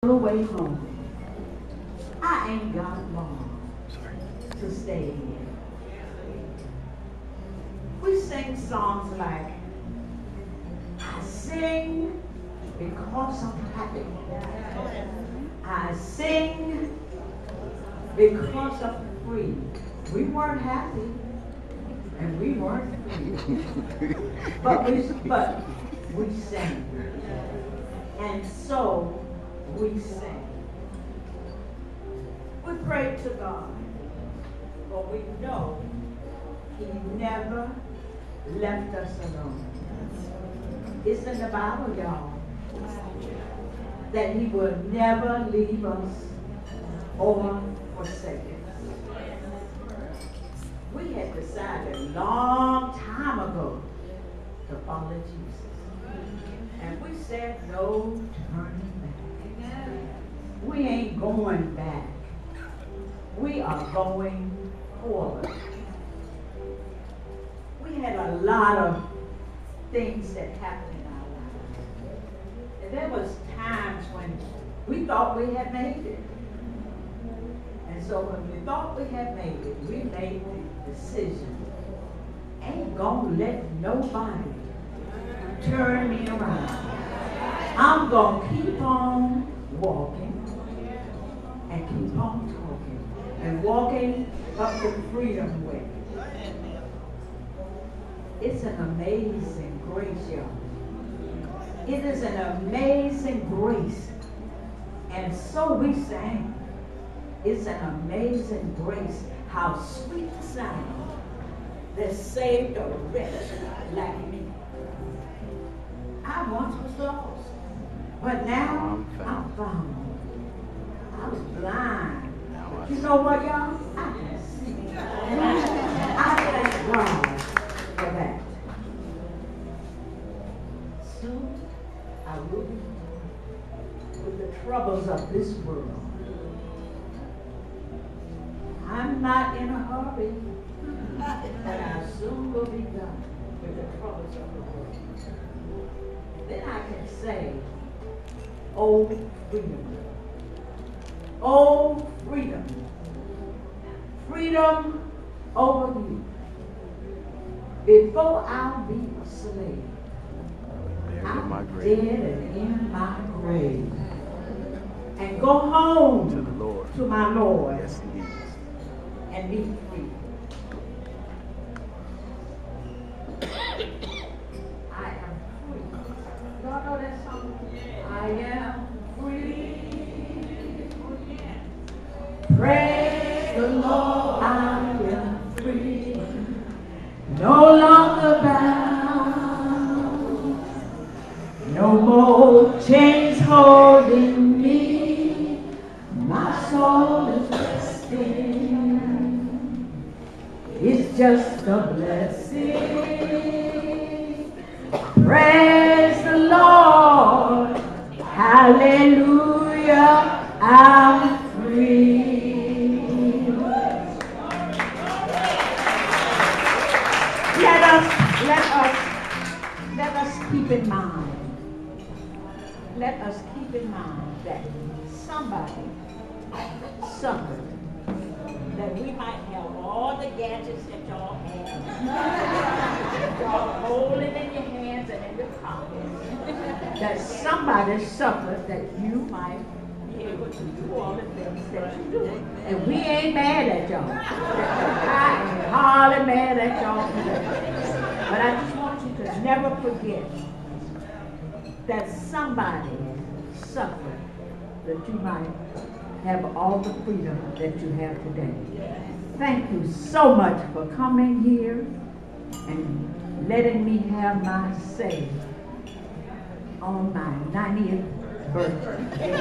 the way home. I ain't got long to stay here. We sing songs like, I sing because I'm happy. I sing because I'm free. We weren't happy and we weren't free. but we sang. And so we sing. We pray to God, for we know He never left us alone. It's in the Bible, y'all, that He will never leave us or forsake us. We had decided a long time ago to follow Jesus. And we said no turning back. We ain't going back. We are going forward. We had a lot of things that happened in our lives. And there was times when we thought we had made it. And so when we thought we had made it, we made the decision, ain't gonna let nobody turn me around. I'm gonna keep on walking and keep on talking and walking up the freedom way. It's an amazing grace, y'all. It is an amazing grace. And so we sang, it's an amazing grace, how sweet the sound that saved a wretch like me. I once was lost, but now I'm found. I was blind. You know what, y'all? I can see. I thank God for that. Soon I will be done with the troubles of this world. I'm not in a hurry, but I soon will be done with the troubles of the world. Then I can say, oh freedom. Oh freedom. Freedom over you. Before I'll be a slave, I'm dead and in my grave. And go home to the Lord, to my Lord, yes, indeed, and be free. I am free. Y'all know that song? I am free. Praise the Lord, I am free. No longer bound. No more chains holding me. My soul is resting. It's just a blessing. Praise the Lord. Hallelujah. I'm free. Let us keep in mind. Let us keep in mind that somebody suffered, that we might have all the gadgets that y'all have, that y'all holding in your hands and in your pockets, that somebody suffered that you might be able to do all the things that you do. And we ain't mad at y'all. I ain't hardly mad at y'all today. But I just want you to never forget that somebody suffered that you might have all the freedom that you have today. Thank you so much for coming here and letting me have my say on my 90th birthday.